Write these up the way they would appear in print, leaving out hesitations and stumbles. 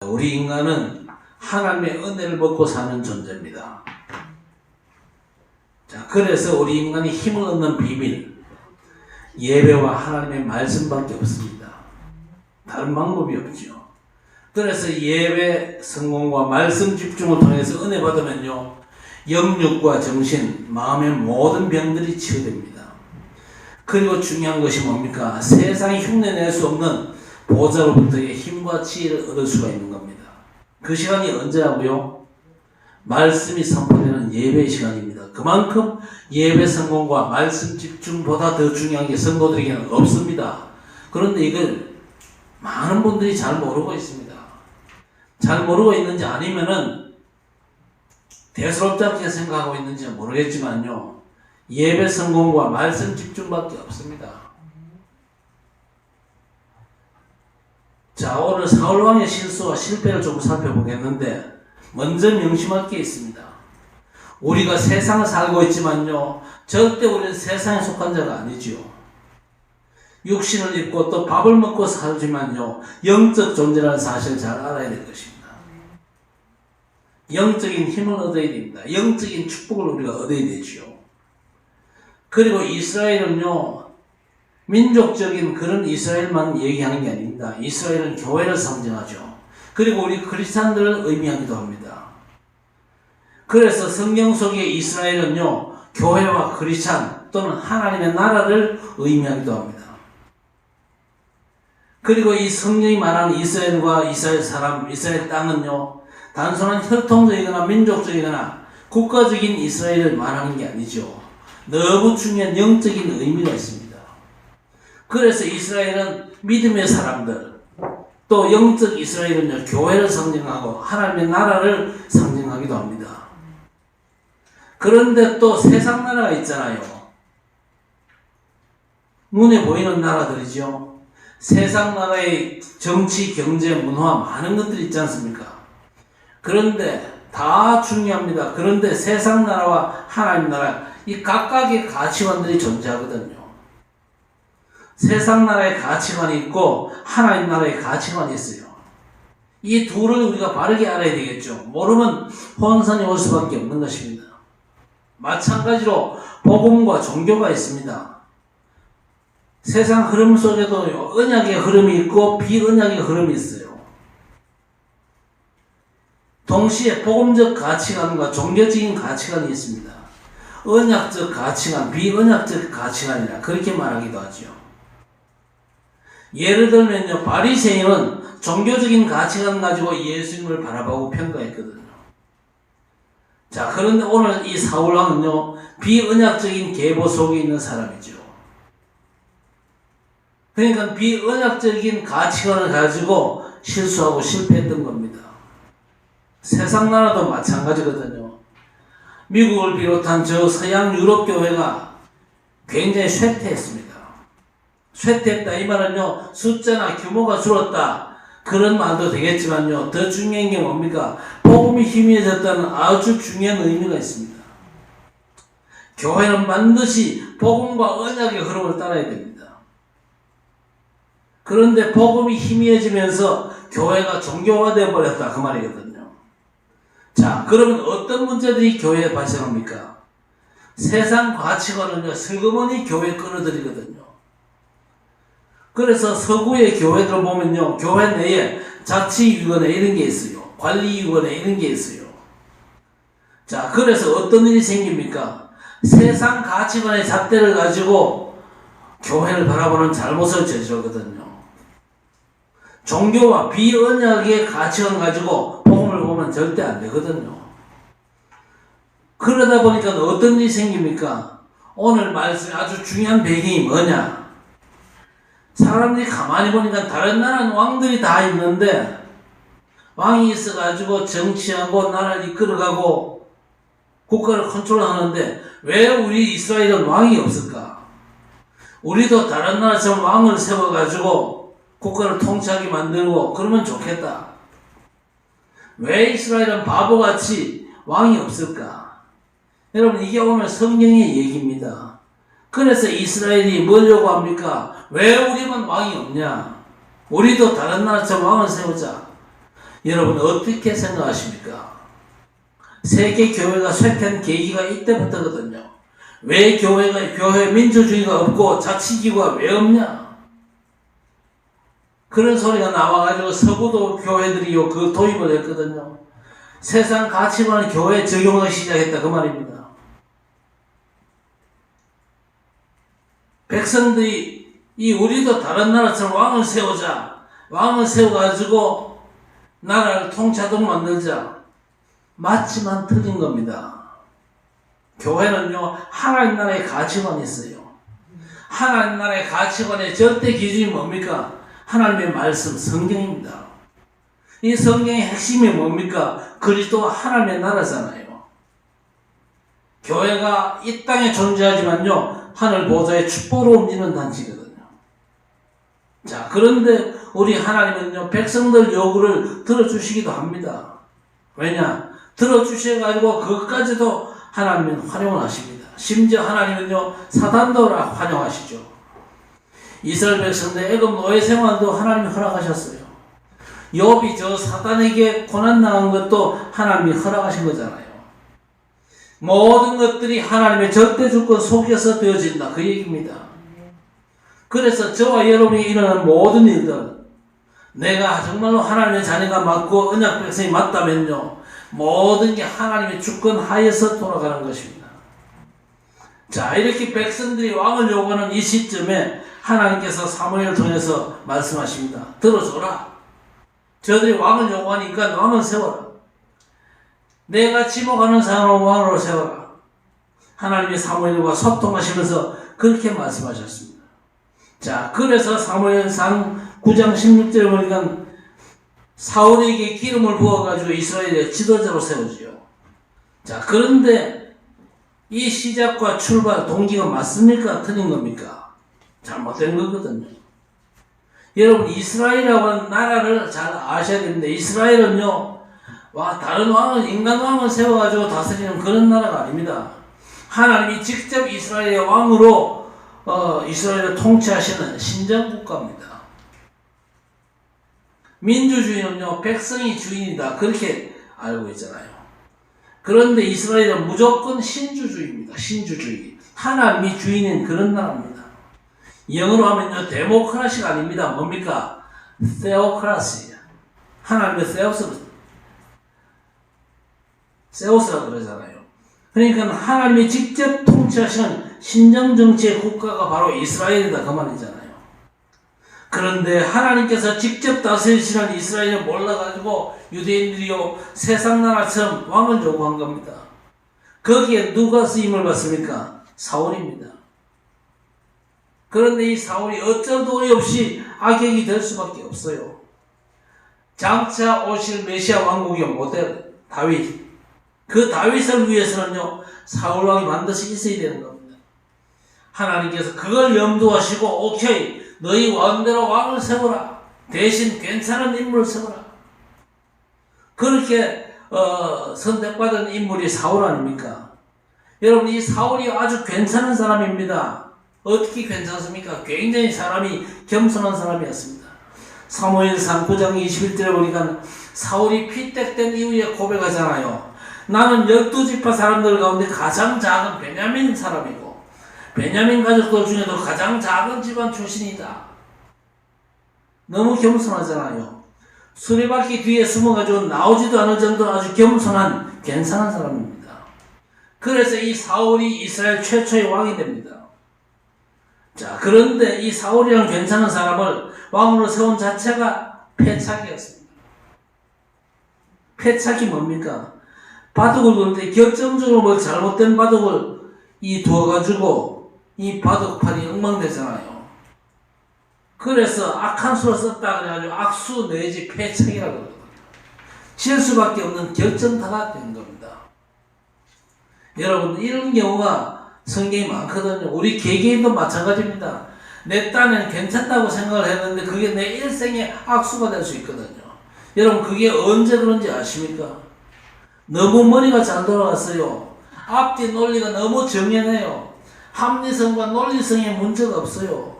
우리 인간은 하나님의 은혜를 먹고 사는 존재입니다. 자, 그래서 우리 인간이 힘을 얻는 비밀, 예배와 하나님의 말씀밖에 없습니다. 다른 방법이 없죠. 그래서 예배 성공과 말씀 집중을 통해서 은혜 받으면요, 영육과 정신, 마음의 모든 병들이 치유됩니다. 그리고 중요한 것이 뭡니까? 세상이 흉내낼 수 없는 보좌로부터의 힘과 지혜를 얻을 수가 있는 겁니다. 그 시간이 언제라고요? 말씀이 선포되는 예배의 시간입니다. 그만큼 예배 성공과 말씀 집중보다 더 중요한 게 성도들에게는 없습니다. 그런데 이걸 많은 분들이 잘 모르고 있습니다. 잘 모르고 있는지 아니면은 대수롭지 않게 생각하고 있는지 모르겠지만요, 예배 성공과 말씀 집중밖에 없습니다. 자, 오늘 사울왕의 실수와 실패를 조금 살펴보겠는데, 먼저 명심할 게 있습니다. 우리가 세상을 살고 있지만요, 절대 우리는 세상에 속한 자가 아니지요. 육신을 입고 또 밥을 먹고 살지만요, 영적 존재라는 사실을 잘 알아야 될 것입니다. 영적인 힘을 얻어야 됩니다. 영적인 축복을 우리가 얻어야 되지요. 그리고 이스라엘은요, 민족적인 그런 이스라엘만 얘기하는 게 아닙니다. 이스라엘은 교회를 상징하죠. 그리고 우리 크리스찬들을 의미하기도 합니다. 그래서 성경 속의 이스라엘은요, 교회와 크리스찬 또는 하나님의 나라를 의미하기도 합니다. 그리고 이 성경이 말하는 이스라엘과 이스라엘 사람, 이스라엘 땅은요, 단순한 혈통적이거나 민족적이거나 국가적인 이스라엘을 말하는 게 아니죠. 너무 중요한 영적인 의미가 있습니다. 그래서 이스라엘은 믿음의 사람들, 또 영적 이스라엘은요, 교회를 상징하고 하나님의 나라를 상징하기도 합니다. 그런데 또 세상 나라가 있잖아요. 눈에 보이는 나라들이죠. 세상 나라의 정치, 경제, 문화 많은 것들이 있지 않습니까? 그런데 다 중요합니다. 그런데 세상 나라와 하나님 나라, 이 각각의 가치관들이 존재하거든요. 세상 나라의 가치관이 있고 하나님 나라의 가치관이 있어요. 이 둘을 우리가 바르게 알아야 되겠죠. 모르면 혼선이 올 수밖에 없는 것입니다. 마찬가지로 복음과 종교가 있습니다. 세상 흐름 속에도 언약의 흐름이 있고 비언약의 흐름이 있어요. 동시에 복음적 가치관과 종교적인 가치관이 있습니다. 언약적 가치관, 비언약적 가치관이라 그렇게 말하기도 하죠. 예를 들면요, 바리새인은 종교적인 가치관 가지고 예수님을 바라보고 평가했거든요. 자, 그런데 오늘 이 사울왕은요, 비언약적인 계보 속에 있는 사람이죠. 그러니까 비언약적인 가치관을 가지고 실수하고 실패했던 겁니다. 세상 나라도 마찬가지거든요. 미국을 비롯한 저 서양 유럽 교회가 굉장히 쇠퇴했습니다. 쇠퇴했다 이 말은요, 숫자나 규모가 줄었다 그런 말도 되겠지만요, 더 중요한 게 뭡니까? 복음이 희미해졌다는 아주 중요한 의미가 있습니다. 교회는 반드시 복음과 언약의 흐름을 따라야 됩니다. 그런데 복음이 희미해지면서 교회가 종교화되어 버렸다 그 말이거든요. 자, 그러면 어떤 문제들이 교회에 발생합니까? 세상 가치관은요, 슬그머니 교회에 끌어들이거든요. 그래서 서구의 교회들 보면요, 교회 내에 자치위원회 이런 게 있어요. 관리위원회 이런 게 있어요. 자, 그래서 어떤 일이 생깁니까? 세상 가치관의 잣대를 가지고 교회를 바라보는 잘못을 저지르거든요. 종교와 비언약의 가치관 가지고 복음을 보면 절대 안 되거든요. 그러다 보니까 어떤 일이 생깁니까? 오늘 말씀에 아주 중요한 배경이 뭐냐? 사람들이 가만히 보니까 다른 나라는 왕들이 다 있는데 왕이 있어가지고 정치하고 나라를 이끌어가고 국가를 컨트롤하는데 왜 우리 이스라엘은 왕이 없을까? 우리도 다른 나라처럼 왕을 세워가지고 국가를 통치하게 만들고 그러면 좋겠다. 왜 이스라엘은 바보같이 왕이 없을까? 여러분, 이게 오늘 성경의 얘기입니다. 그래서 이스라엘이 뭐려고 합니까? 왜 우리만 왕이 없냐? 우리도 다른 나라처럼 왕을 세우자. 여러분 어떻게 생각하십니까? 세계 교회가 쇠퇴한 계기가 이때부터거든요. 왜 교회 민주주의가 없고 자치기구가 왜 없냐? 그런 소리가 나와가지고 서구도 교회들이요 그 도입을 했거든요. 세상 가치관을 교회에 적용하기 시작했다 그 말입니다. 백성들이 우리도 다른 나라처럼 왕을 세우자. 왕을 세워가지고 나라를 통치하도록 만들자. 맞지만 틀린 겁니다. 교회는요 하나님 나라의 가치관이 있어요. 하나님 나라의 가치관의 절대 기준이 뭡니까? 하나님의 말씀 성경입니다. 이 성경의 핵심이 뭡니까? 그리스도가 하나님의 나라잖아요. 교회가 이 땅에 존재하지만요 하늘 보좌의 축복으로 옮기는 단체거든요. 자, 그런데 우리 하나님은요 백성들 요구를 들어주시기도 합니다. 왜냐? 들어주셔가지고 그것까지도 하나님은 활용을 하십니다. 심지어 하나님은요 사단도 활용하시죠. 이스라엘 백성들 애굽 노예 생활도 하나님이 허락하셨어요. 욥이 저 사단에게 고난당한 것도 하나님이 허락하신 거잖아요. 모든 것들이 하나님의 절대 주권 속에서 되어진다 그 얘기입니다. 그래서 저와 여러분이 일어나는 모든 일들 내가 정말로 하나님의 자녀가 맞고 언약 백성이 맞다면요 모든 게 하나님의 주권 하에서 돌아가는 것입니다. 자, 이렇게 백성들이 왕을 요구하는 이 시점에 하나님께서 사무엘을 통해서 말씀하십니다. 들어줘라. 저들이 왕을 요구하니까 왕을 세워라. 내가 지목하는 사람을 왕으로 세워라. 하나님이 사무엘과 소통하시면서 그렇게 말씀하셨습니다. 자, 그래서 사무엘상 9장 16절에 보니까 사울에게 기름을 부어가지고 이스라엘의 지도자로 세우지요. 자, 그런데 이 시작과 출발 동기가 맞습니까? 틀린 겁니까? 잘못된 거거든요. 여러분 이스라엘이라고 하는 나라를 잘 아셔야 됩니다. 이스라엘은요 다른 왕을 인간 왕을 세워가지고 다스리는 그런 나라가 아닙니다. 하나님이 직접 이스라엘의 왕으로 이스라엘을 통치하시는 신정국가입니다. 민주주의는요 백성이 주인이다 그렇게 알고 있잖아요. 그런데 이스라엘은 무조건 신주주의입니다. 신주주의. 하나님이 주인인 그런 나라입니다. 영어로 하면요 데모크라시가 아닙니다. 뭡니까? 테오크라시. 하나님의 세우스라고 그러잖아요. 그러니까 하나님이 직접 통치하시는 신정정치의 국가가 바로 이스라엘이다 그 말이잖아요. 그런데 하나님께서 직접 다스리시는 이스라엘을 몰라가지고 유대인들이요 세상 나라처럼 왕을 요구한 겁니다. 거기에 누가 쓰임을 받습니까? 사울입니다. 그런데 이 사울이 어쩔 도리 없이 악역이 될 수밖에 없어요. 장차 오실 메시아 왕국의 모델 다윗. 그 다윗을 위해서는요 사울왕이 반드시 있어야 되는 겁니다. 하나님께서 그걸 염두하시고 오케이 너희 왕대로 왕을 세워라. 대신 괜찮은 인물을 세워라. 그렇게 선택받은 인물이 사울 아닙니까? 여러분 이 사울이 아주 괜찮은 사람입니다. 어떻게 괜찮습니까? 굉장히 사람이 겸손한 사람이었습니다. 사무엘상 9장 21절에 보니까 사울이 피택된 이후에 고백하잖아요. 나는 12지파 사람들 가운데 가장 작은 베냐민 사람이고 베냐민 가족들 중에도 가장 작은 집안 출신이다. 너무 겸손하잖아요. 수레바퀴 뒤에 숨어가지고 나오지도 않을 정도로 아주 겸손한 괜찮은 사람입니다. 그래서 이 사울이 이스라엘 최초의 왕이 됩니다. 자, 그런데 이 사울이랑 괜찮은 사람을 왕으로 세운 자체가 패착이었습니다. 패착이 뭡니까? 바둑을 둘 때 결정적으로 뭐 잘못된 바둑을 두어가지고 이 바둑판이 엉망되잖아요. 그래서 악한 수를 썼다 그래가지고 악수 내지 패착이라고 그러거든요. 질 수밖에 없는 결정타가 된 겁니다. 여러분 이런 경우가 성경이 많거든요. 우리 개개인도 마찬가지입니다. 내 딴에는 괜찮다고 생각을 했는데 그게 내 일생의 악수가 될 수 있거든요. 여러분 그게 언제 그런지 아십니까? 너무 머리가 잘 돌아갔어요. 앞뒤 논리가 너무 정연해요. 합리성과 논리성에 문제가 없어요.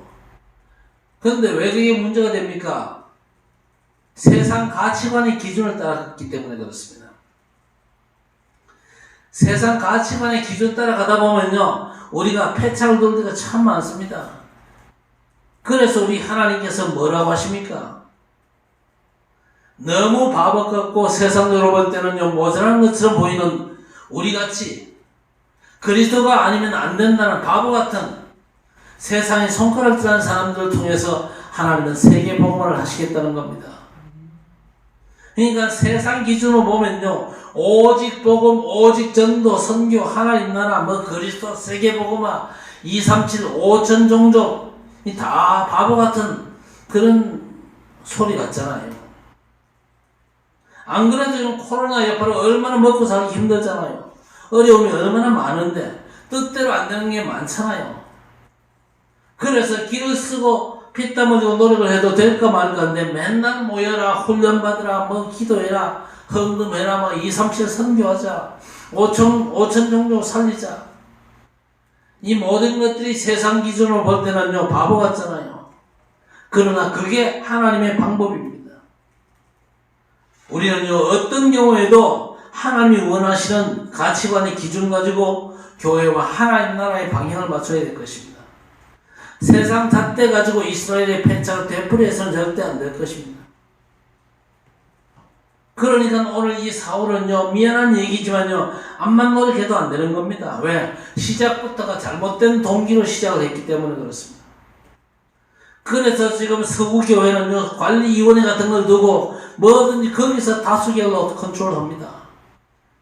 그런데 왜 그게 문제가 됩니까? 세상 가치관의 기준을 따라갔기 때문에 그렇습니다. 세상 가치관의 기준 따라가다 보면요, 우리가 패착을 돌 때가 참 많습니다. 그래서 우리 하나님께서 뭐라고 하십니까? 너무 바보 같고 세상으로 볼 때는요, 모자란 것처럼 보이는 우리같이 그리스도가 아니면 안 된다는 바보 같은 세상에 손가락질하는 사람들을 통해서 하나님은 세계복음을 하시겠다는 겁니다. 그러니까 세상 기준으로 보면요, 오직 복음, 오직 전도, 선교, 하나님 나라, 그리스도, 세계복음화, 237, 5천 종족, 다 바보 같은 그런 소리 같잖아요. 안 그래도 지금 코로나 여파로 얼마나 먹고 살기 힘들잖아요. 어려움이 얼마나 많은데 뜻대로 안 되는 게 많잖아요. 그래서 길을 쓰고 피땀 흘리고 노력을 해도 될까 말까인데 맨날 모여라, 훈련받으라, 기도해라, 헌금해라, 237 선교하자, 5천 종족 살리자. 이 모든 것들이 세상 기준으로 볼 때는요, 바보 같잖아요. 그러나 그게 하나님의 방법입니다. 우리는요, 어떤 경우에도 하나님이 원하시는 가치관의 기준 가지고 교회와 하나님 나라의 방향을 맞춰야 될 것입니다. 세상 잣대 가지고 이스라엘의 패착을 되풀이해서는 절대 안 될 것입니다. 그러니까 오늘 이 사울은요, 미안한 얘기지만요, 암만 노력해도 안 되는 겁니다. 왜? 시작부터가 잘못된 동기로 시작을 했기 때문에 그렇습니다. 그래서 지금 서구교회는요, 관리위원회 같은 걸 두고 뭐든지 거기서 다수결로 컨트롤합니다.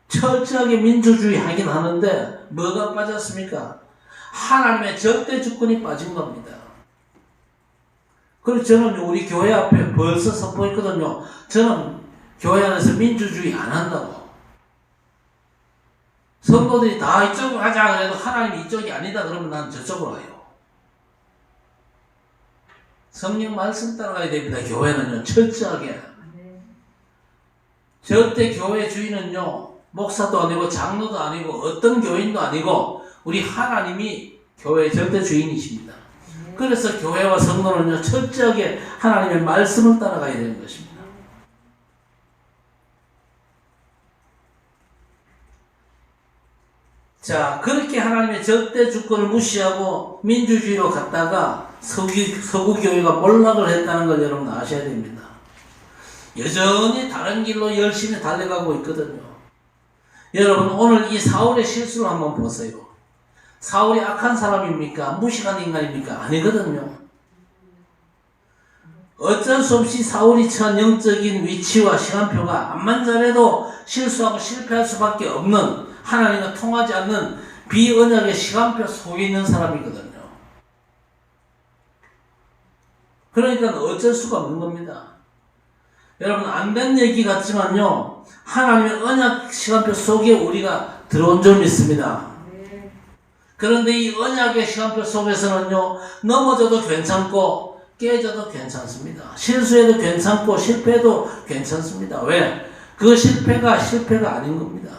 철저하게 민주주의 하긴 하는데 뭐가 빠졌습니까? 하나님의 절대 주권이 빠진 겁니다. 그래서 저는 우리 교회 앞에 벌써 선포했거든요. 저는 교회 안에서 민주주의 안 한다고. 성도들이 다 이쪽으로 가자 그래도 하나님이 이쪽이 아니다 그러면 난 저쪽으로 가요. 성령 말씀 따라가야 됩니다. 교회는요, 철저하게. 절대 교회 주인은요, 목사도 아니고 장로도 아니고 어떤 교인도 아니고 우리 하나님이 교회의 절대 주인이십니다. 그래서 교회와 성도는요, 철저하게 하나님의 말씀을 따라가야 되는 것입니다. 자, 그렇게 하나님의 절대 주권을 무시하고 민주주의로 갔다가 서구교회가 몰락을 했다는 걸 여러분 아셔야 됩니다. 여전히 다른 길로 열심히 달려가고 있거든요. 여러분, 오늘 이 사울의 실수를 한번 보세요. 사울이 악한 사람입니까? 무식한 인간입니까? 아니거든요. 어쩔 수 없이 사울이 처한 영적인 위치와 시간표가 암만 잘해도 실수하고 실패할 수밖에 없는, 하나님과 통하지 않는 비언약의 시간표 속에 있는 사람이거든요. 그러니까 어쩔 수가 없는 겁니다. 여러분, 안 된 얘기 같지만요, 하나님의 언약 시간표 속에 우리가 들어온 점 있습니다. 그런데 이 언약의 시간표 속에서는요, 넘어져도 괜찮고 깨져도 괜찮습니다. 실수해도 괜찮고 실패해도 괜찮습니다. 왜? 그 실패가 아닌 겁니다.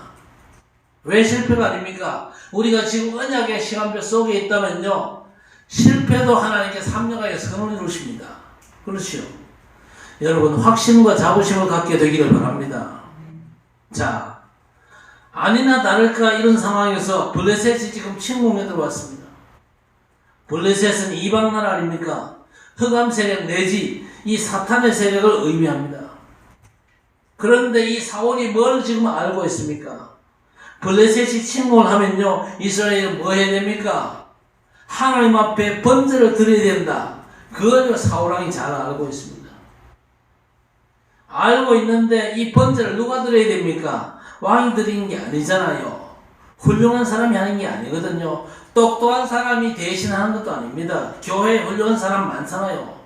왜 실패가 아닙니까? 우리가 지금 언약의 시간표 속에 있다면요, 실패도 하나님께 합력하여 선을 이루십니다. 그렇죠? 여러분, 확신과 자부심을 갖게 되기를 바랍니다. 자, 아니나 다를까 이런 상황에서 블레셋이 지금 침공에 들어왔습니다. 블레셋은 이방 나라 아닙니까? 흑암 세력 내지 이 사탄의 세력을 의미합니다. 그런데 이 사울이 뭘 지금 알고 있습니까? 블레셋이 침공을 하면요, 이스라엘은 뭐 해야 됩니까? 하나님 앞에 번제를 드려야 된다. 그걸 사울왕이 잘 알고 있습니다. 알고 있는데 이 번제를 누가 드려야 됩니까? 왕이 드리는 게 아니잖아요. 훌륭한 사람이 하는 게 아니거든요. 똑똑한 사람이 대신하는 것도 아닙니다. 교회에 훌륭한 사람 많잖아요.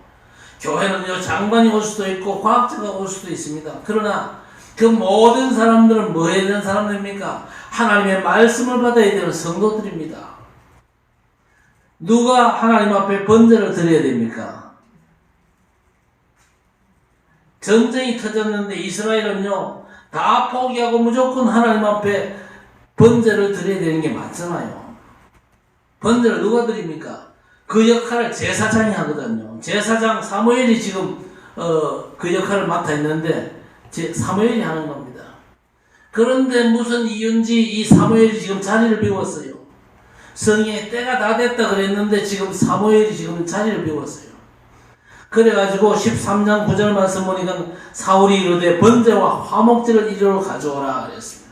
교회는요, 장관이 올 수도 있고 과학자가 올 수도 있습니다. 그러나 그 모든 사람들은 뭐 해야 되는 사람들입니까? 하나님의 말씀을 받아야 되는 성도들입니다. 누가 하나님 앞에 번제를 드려야 됩니까? 전쟁이 터졌는데 이스라엘은요, 다 포기하고 무조건 하나님 앞에 번제를 드려야 되는 게 맞잖아요. 번제를 누가 드립니까? 그 역할을 제사장이 하거든요. 제사장 사무엘이 지금 그 역할을 맡아 있는데 사무엘이 하는 겁니다. 그런데 무슨 이유인지 이 사무엘이 지금 자리를 비웠어요. 성의 때가 다 됐다 그랬는데 지금 사무엘이 지금 자리를 비웠어요. 그래가지고 13장 9절 말씀 보니까 사울이 이르되 번제와 화목제를 이리로 가져오라 그랬습니다.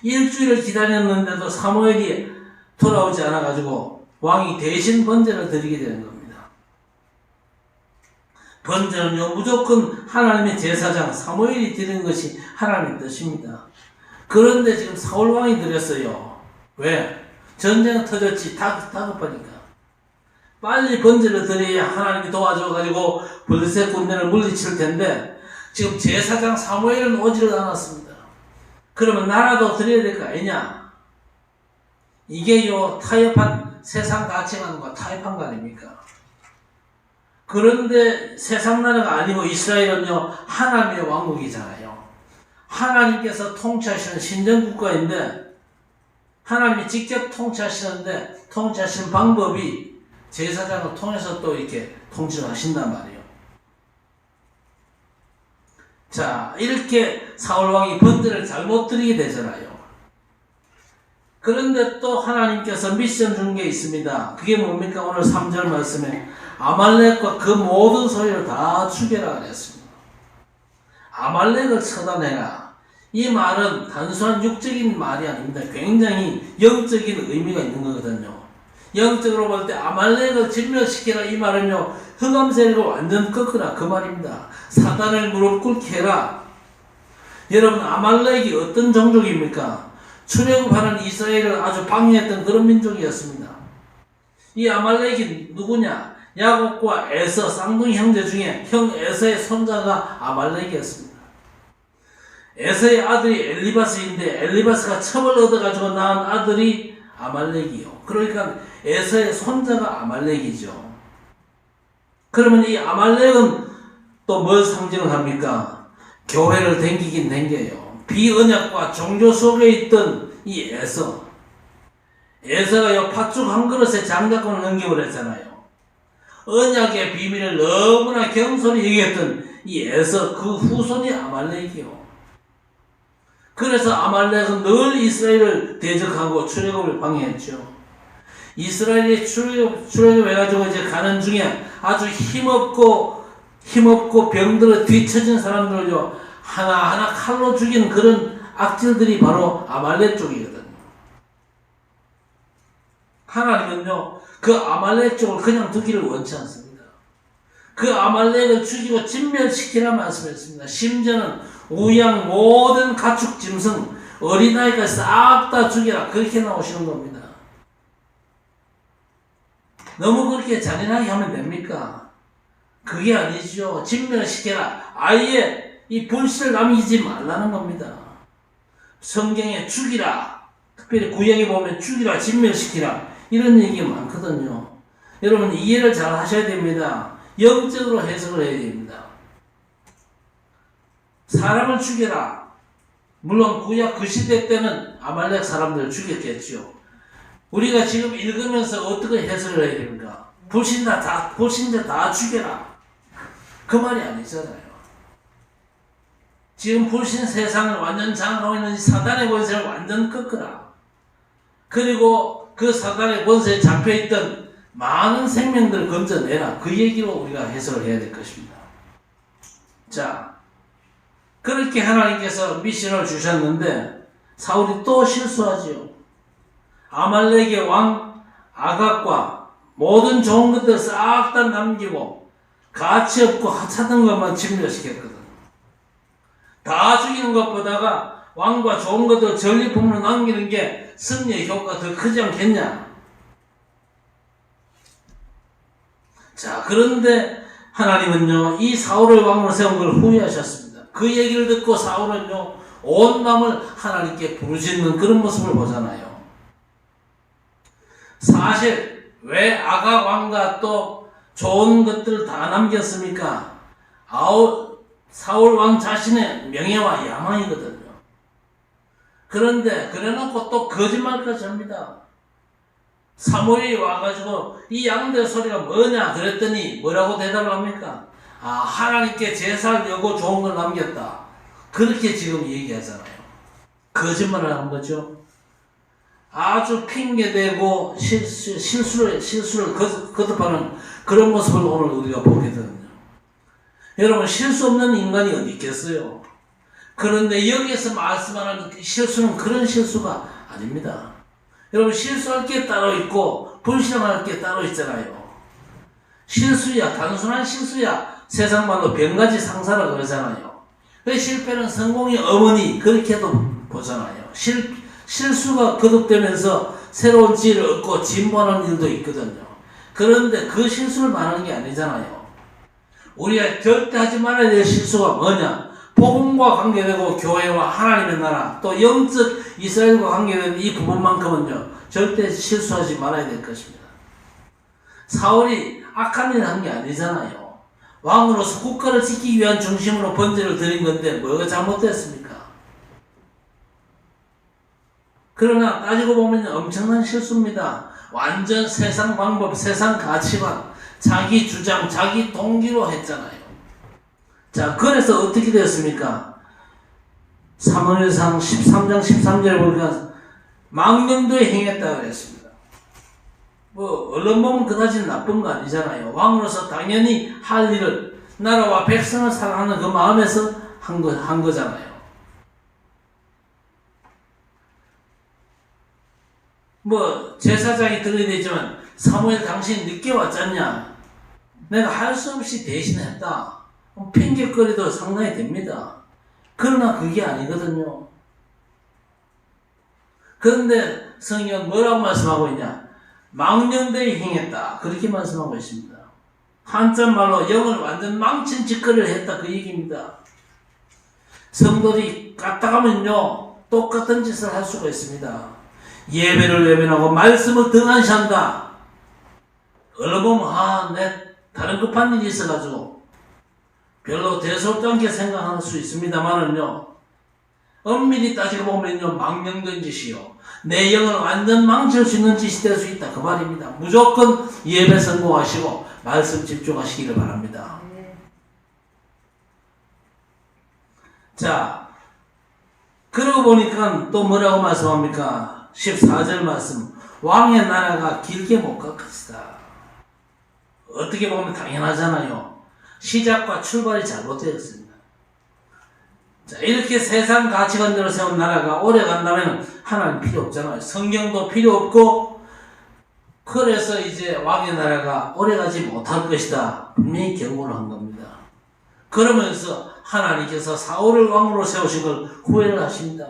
일주일을 기다렸는데도 사무엘이 돌아오지 않아가지고 왕이 대신 번제를 드리게 되는 겁니다. 번제는요 무조건 하나님의 제사장 사무엘이 드리는 것이 하나님의 뜻입니다. 그런데 지금 사울왕이 드렸어요. 왜? 전쟁은 터졌지. 다급하니까. 빨리 번제를 드려야 하나님이 도와줘가지고 블레셋 군대를 물리칠 텐데 지금 제사장 사무엘은 오지를 않았습니다. 그러면 나라도 드려야 될 거 아니냐? 이게요 타협한 세상 가치관과 타협한 거 아닙니까? 그런데 세상 나라가 아니고 이스라엘은요 하나님의 왕국이잖아요. 하나님께서 통치하시는 신정국가인데 하나님이 직접 통치하시는데 통치하시는 방법이 제사장을 통해서 또 이렇게 통치를 하신단 말이에요. 자, 이렇게 사울왕이 번제를 잘못 드리게 되잖아요. 그런데 또 하나님께서 미션 준 게 있습니다. 그게 뭡니까? 오늘 3절 말씀에 아말렉과 그 모든 소유를 다 죽여라 그랬습니다. 아말렉을 처단해라. 이 말은 단순한 육적인 말이 아닙니다. 굉장히 영적인 의미가 있는 거거든요. 영적으로 볼 때 아말렉을 진멸시켜라 이 말은요 흑암 세력을 완전 꺾으라 그 말입니다. 사단을 무릎 꿇게 해라. 여러분 아말렉이 어떤 종족입니까? 출애굽하는 이스라엘을 아주 방해했던 그런 민족이었습니다. 이 아말렉이 누구냐? 야곱과 에서 쌍둥이 형제 중에 형 에서의 손자가 아말렉이었습니다. 에서의 아들이 엘리바스인데 엘리바스가 첩을 얻어가지고 낳은 아들이 아말렉이요. 그러니까 에서의 손자가 아말렉이죠. 그러면 이 아말렉은 또 뭘 상징을 합니까? 교회를 댕기긴 댕겨요. 비언약과 종교 속에 있던 이 에서가요 팥죽 한 그릇에 장작권을 넘겨버렸잖아요. 언약의 비밀을 너무나 경솔히 여겼던 이 에서 그 후손이 아말렉이요. 그래서 아말렉은 늘 이스라엘을 대적하고 출애굽을 방해했죠. 이스라엘이 출애굽해가지고 이제 가는 중에 아주 힘없고 병들어 뒤처진 사람들을요 하나하나 칼로 죽이는 그런 악질들이 바로 아말렉 쪽이거든요. 하나님은요 그 아말렉 쪽을 그냥 두기를 원치 않습니다. 그 아말렉을 죽이고 진멸시키라 말씀했습니다. 심지어는 우양 모든 가축 짐승 어린아이가 싹 다 죽여라 그렇게 나오시는 겁니다. 너무 그렇게 잔인하게 하면 됩니까? 그게 아니죠. 진멸시켜라. 아예 이 불씨를 남기지 말라는 겁니다. 성경에 죽이라. 특별히 구약에 보면 죽이라, 진멸시키라. 이런 얘기가 많거든요. 여러분 이해를 잘 하셔야 됩니다. 영적으로 해석을 해야 됩니다. 사람을 죽여라. 물론 구약 그 시대 때는 아말렉 사람들을 죽였겠죠. 우리가 지금 읽으면서 어떻게 해석을 해야 됩니까? 불신자 다 죽여라. 그 말이 아니잖아요. 지금 불신 세상을 완전 장악하고 있는 사단의 권세를 완전 꺾으라. 그리고 그 사단의 권세에 잡혀있던 많은 생명들을 건져내라. 그 얘기로 우리가 해석을 해야 될 것입니다. 자, 그렇게 하나님께서 미션을 주셨는데 사울이 또 실수하지요. 아말렉의 왕 아각과 모든 좋은 것들 싹 다 남기고 가치 없고 하찮은 것만 진멸시켰거든. 다 죽이는 것보다가 왕과 좋은 것들 전리품으로 남기는 게 승리의 효과가 더 크지 않겠냐. 자, 그런데 하나님은요 이 사울을 왕으로 세운 걸 후회하셨습니다. 그 얘기를 듣고 사울은요 온 마음을 하나님께 부르짖는 그런 모습을 보잖아요. 사실 왜 아각 왕과 또 좋은 것들을 다 남겼습니까? 사울 왕 자신의 명예와 야망이거든요. 그런데 그래놓고 또 거짓말까지 합니다. 사무엘이 와가지고 이 양들 소리가 뭐냐 그랬더니 뭐라고 대답을 합니까? 하나님께 제사를 여고 좋은 걸 남겼다. 그렇게 지금 얘기하잖아요. 거짓말을 하는 거죠. 아주 핑계대고 실수를 거듭하는 그런 모습을 오늘 우리가 보게 되거든요. 여러분, 실수 없는 인간이 어디 있겠어요? 그런데 여기에서 말씀하는 실수는 그런 실수가 아닙니다. 여러분, 실수할 게 따로 있고 불신앙할 게 따로 있잖아요. 실수야, 단순한 실수야 세상 말로 병가지 상사라 그러잖아요. 그 실패는 성공의 어머니 그렇게도 보잖아요. 실수가 거듭되면서 새로운 지혜를 얻고 진보하는 일도 있거든요. 그런데 그 실수를 말하는 게 아니잖아요. 우리가 절대 하지 말아야 될 실수가 뭐냐? 복음과 관계되고 교회와 하나님의 나라 또 영적 이스라엘과 관계된 이 부분만큼은요 절대 실수하지 말아야 될 것입니다. 사울이 악한 일을 한 게 아니잖아요. 왕으로서 국가를 지키기 위한 중심으로 번제를 드린 건데 뭐가 잘못됐습니까? 그러나 따지고 보면 엄청난 실수입니다. 완전 세상 방법, 세상 가치관, 자기 주장, 자기 동기로 했잖아요. 자, 그래서 어떻게 됐습니까? 사무엘상 13장 13절에 보니까 망령도에 행했다 그랬습니다. 얼른 보면 그다지 나쁜 거 아니잖아요. 왕으로서 당연히 할 일을 나라와 백성을 사랑하는 그 마음에서 한 거잖아요. 제사장이 들이대지만 사무엘 당신 늦게 왔잖냐? 내가 할 수 없이 대신했다. 핑계거리도 상당히 됩니다. 그러나 그게 아니거든요. 그런데 성경은 뭐라고 말씀하고 있냐? 망령되이 행했다. 그렇게 말씀하고 있습니다. 한자말로 영을 완전 망친 짓거리를 했다. 그 얘기입니다. 성도들이 까딱하면요 똑같은 짓을 할 수가 있습니다. 예배를 외면하고 말씀을 등한시한다. 얼른 보면 내 다른 급한 일이 있어가지고 별로 대수롭지 않게 생각할 수 있습니다만은요 엄밀히 따지고 보면요 망령된 짓이요 내 영을 완전 망칠 수 있는 짓이 될 수 있다 그 말입니다. 무조건 예배 성공하시고 말씀 집중하시기를 바랍니다. 자, 그러고 보니까 또 뭐라고 말씀합니까? 14절 말씀, 왕의 나라가 길게 못 갈 것이다. 어떻게 보면 당연하잖아요. 시작과 출발이 잘못되었습니다. 자, 이렇게 세상 가치관대로 세운 나라가 오래 간다면 하나님 필요 없잖아요. 성경도 필요 없고, 그래서 이제 왕의 나라가 오래 가지 못할 것이다. 분명히 경고를 한 겁니다. 그러면서 하나님께서 사울을 왕으로 세우신 걸 후회를 하십니다.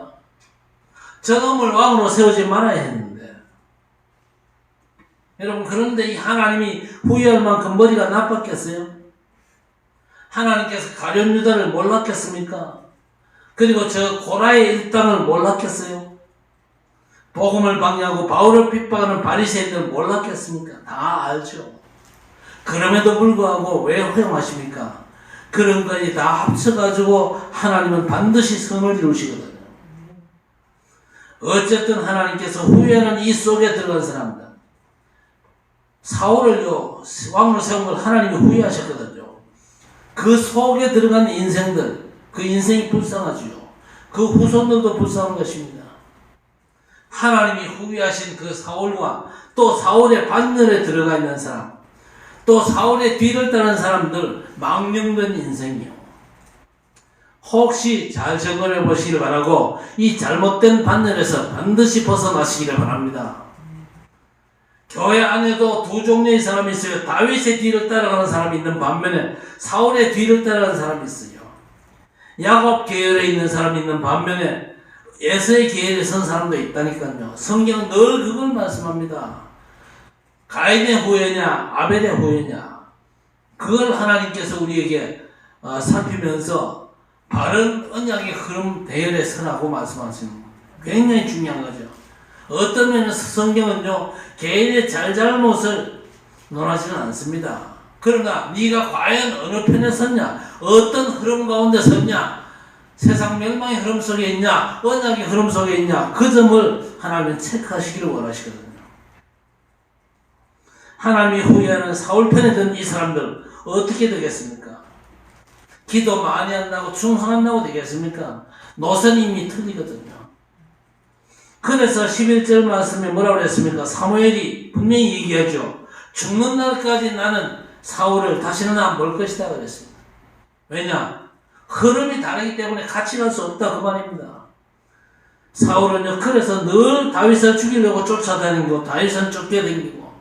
저놈을 왕으로 세우지 말아야 했는데. 여러분, 그런데 이 하나님이 후회할 만큼 머리가 나빴겠어요? 하나님께서 가룟 유다를 몰랐겠습니까? 그리고 저 고라의 일당을 몰랐겠어요? 복음을 방해하고 바울을 핍박하는 바리새인들을 몰랐겠습니까? 다 알죠. 그럼에도 불구하고 왜 허용하십니까? 그런 것이 다 합쳐가지고 하나님은 반드시 선을 이루시거든요. 어쨌든 하나님께서 후회하는 이 속에 들어간 사람들, 사울을요 왕으로 세운 걸 하나님이 후회하셨거든요. 그 속에 들어간 인생들, 그 인생이 불쌍하지요. 그 후손들도 불쌍한 것입니다. 하나님이 후회하신 그 사울과 또 사울의 반열에 들어가 있는 사람, 또 사울의 뒤를 따르는 사람들, 망령된 인생이요. 혹시 잘 점검해 보시길 바라고 이 잘못된 반열에서 반드시 벗어나시기를 바랍니다. 교회 안에도 두 종류의 사람이 있어요. 다윗의 뒤를 따라가는 사람이 있는 반면에 사울의 뒤를 따라가는 사람이 있어요. 야곱 계열에 있는 사람이 있는 반면에 에서의 계열에 선 사람도 있다니까요. 성경은 늘 그걸 말씀합니다. 가인의 후예냐 아벨의 후예냐 그걸 하나님께서 우리에게 살피면서 바른 언약의 흐름 대열에 서라고 말씀하시는 굉장히 중요한 거죠. 어떤 면에서 성경은요 개인의 잘잘못을 논하지는 않습니다. 그러나 네가 과연 어느 편에 섰냐, 어떤 흐름 가운데 섰냐, 세상 멸망의 흐름 속에 있냐, 언약의 흐름 속에 있냐, 그 점을 하나님은 체크하시기를 원하시거든요. 하나님이 후회하는 사울 편에 든 이 사람들 어떻게 되겠습니까? 기도 많이 한다고 충성한다고 되겠습니까? 노선이 이미 틀리거든요. 그래서 11절 말씀에 뭐라고 그랬습니까? 사무엘이 분명히 얘기하죠. 죽는 날까지 나는 사울을 다시는 안 볼 것이다 그랬습니다. 왜냐? 흐름이 다르기 때문에 같이 갈 수 없다 그 말입니다. 사울은요, 그래서 늘 다윗을 죽이려고 쫓아다니고 다윗은 쫓겨다니고,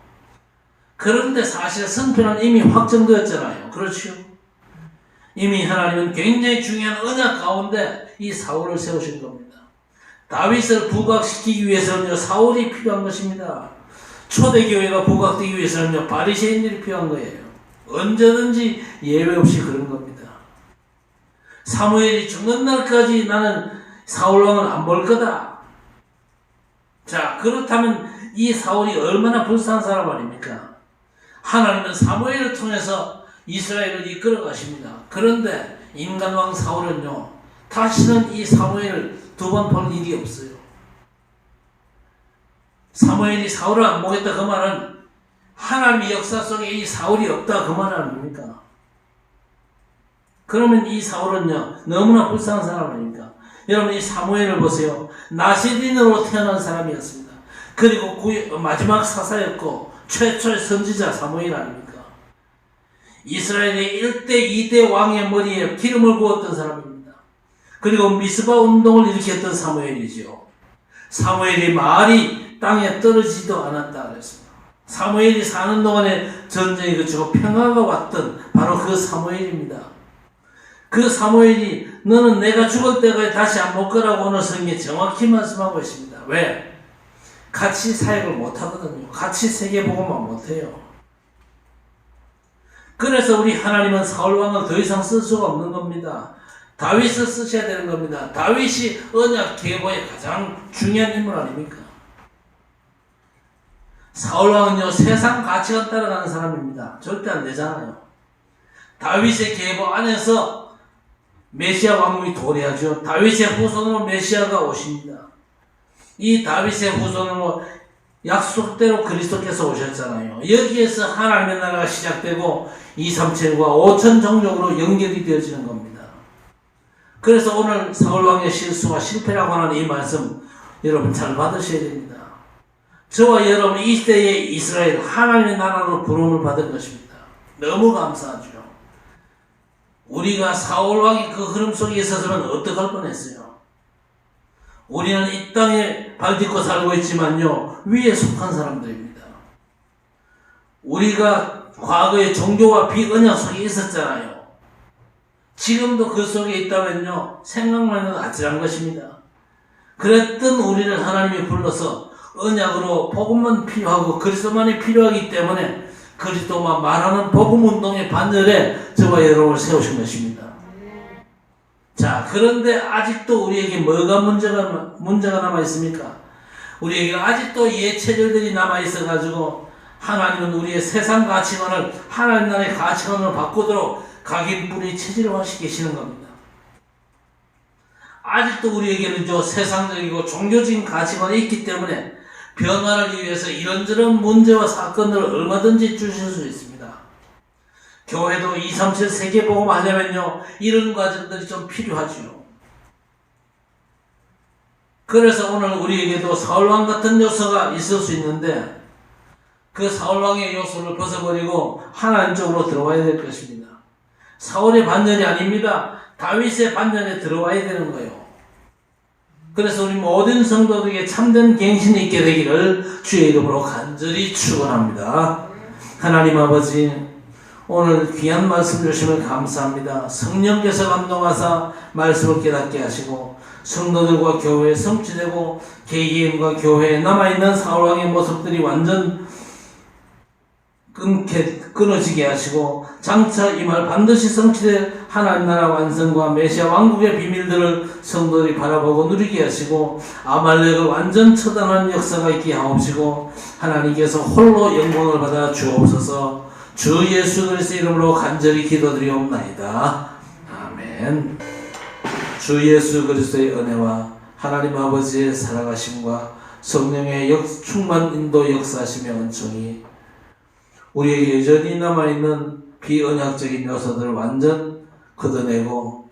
그런데 사실 승패는 이미 확정되었잖아요. 그렇죠? 이미 하나님은 굉장히 중요한 언약 가운데 이 사울을 세우신 겁니다. 다윗을 부각시키기 위해서는요, 사울이 필요한 것입니다. 초대교회가 부각되기 위해서는요, 바리새인들이 필요한 거예요. 언제든지 예외 없이 그런 겁니다. 사무엘이 죽는 날까지 나는 사울왕을 안 볼 거다. 자, 그렇다면 이 사울이 얼마나 불쌍한 사람 아닙니까? 하나님은 사무엘을 통해서 이스라엘을 이끌어 가십니다. 그런데 인간왕 사울은요, 다시는 이 사무엘을 두 번 볼 일이 없어요. 사무엘이 사울을 안 보겠다 그 말은 하나님의 역사 속에 이 사울이 없다 그 말 아닙니까? 그러면 이 사울은요, 너무나 불쌍한 사람 아닙니까? 여러분, 이 사무엘을 보세요. 나시린으로 태어난 사람이었습니다. 그리고 마지막 사사였고 최초의 선지자 사무엘 아닙니까? 이스라엘의 1대 2대 왕의 머리에 기름을 부었던 사람입니다. 그리고 미스바 운동을 일으켰던 사무엘이죠. 사무엘이 말이 땅에 떨어지지도 않았다 그랬습니다. 사무엘이 사는 동안에 전쟁이 그치고 평화가 왔던 바로 그 사무엘입니다. 그 사무엘이 너는 내가 죽을 때까지 다시 안 볼 거라고 오늘 성경에 정확히 말씀하고 있습니다. 왜? 같이 사역을 못하거든요. 같이 세계복음만 못해요. 그래서 우리 하나님은 사울왕을 더 이상 쓸 수가 없는 겁니다. 다윗을 쓰셔야 되는 겁니다. 다윗이 언약 계보의 가장 중요한 인물 아닙니까? 사울왕은요, 세상 가치관 따라가는 사람입니다. 절대 안 되잖아요. 다윗의 계보 안에서 메시아 왕국이 도래하죠. 다윗의 후손으로 메시아가 오십니다. 이 다윗의 후손으로 약속대로 그리스도께서 오셨잖아요. 여기에서 하나님의 나라가 시작되고 237과 5천 종족으로 연결이 되어지는 겁니다. 그래서 오늘 사울왕의 실수와 실패라고 하는 이 말씀 여러분 잘 받으셔야 됩니다. 저와 여러분 이 시대의 이스라엘 하나님의 나라로 부름을 받은 것입니다. 너무 감사하죠. 우리가 사울왕이 그 흐름 속에 있었으면 어떡할 뻔했어요. 우리는 이 땅에 발 딛고 살고 있지만요, 위에 속한 사람들입니다. 우리가 과거에 종교와 비언약 속에 있었잖아요. 지금도 그 속에 있다면요, 생각만 해도 아찔한 것입니다. 그랬던 우리를 하나님이 불러서 언약으로 복음만 필요하고 그리스도만이 필요하기 때문에 그리스도만 말하는 복음운동의 반열에 저와 여러분을 세우신 것입니다. 자, 그런데 아직도 우리에게 뭐가 문제가 남아있습니까? 우리에게 아직도 옛체질들이 남아있어가지고 하나님은 우리의 세상 가치관을 하나님 나라의 가치관으로 바꾸도록 각인뿌리 체질화 시키시는 겁니다. 아직도 우리에게는 세상적이고 종교적인 가치관이 있기 때문에 변화를 위해서 이런저런 문제와 사건들을 얼마든지 주실 수 있습니다. 교회도 237 세계복음 하려면요, 이런 과정들이 좀 필요하죠. 그래서 오늘 우리에게도 사울왕 같은 요소가 있을 수 있는데 그 사울왕의 요소를 벗어버리고 하나님 쪽으로 들어와야 될 것입니다. 사울의 반전이 아닙니다. 다윗의 반전에 들어와야 되는 거예요. 그래서 우리 모든 성도들에게 참된 갱신이 있게 되기를 주의 이름으로 간절히 축원합니다. 하나님 아버지, 오늘 귀한 말씀 주시면 감사합니다. 성령께서 감동하사 말씀을 깨닫게 하시고 성도들과 교회에 성취되고 개개인과 교회에 남아있는 사울왕의 모습들이 완전 끊어지게 하시고 장차 이 말 반드시 성취될 하나님 나라 완성과 메시아 왕국의 비밀들을 성도들이 바라보고 누리게 하시고 아말렉을 완전 처단하는 역사가 있게 하옵시고 하나님께서 홀로 영광을 받아 주옵소서. 주 예수 그리스도의 이름으로 간절히 기도드리옵나이다. 아멘. 주 예수 그리스도의 은혜와 하나님 아버지의 살아가심과 성령의 충만 인도 역사하시며 은총이 우리에게 여전히 남아있는 비언약적인 요소들을 완전 걷어내고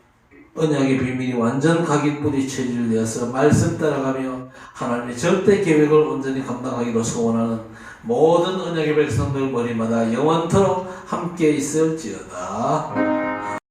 언약의 비밀이 완전 각인뿌리 체질되어서 말씀 따라가며 하나님의 절대 계획을 온전히 감당하기로 소원하는 모든 언약의 백성들 머리마다 영원토록 함께 있을지어다.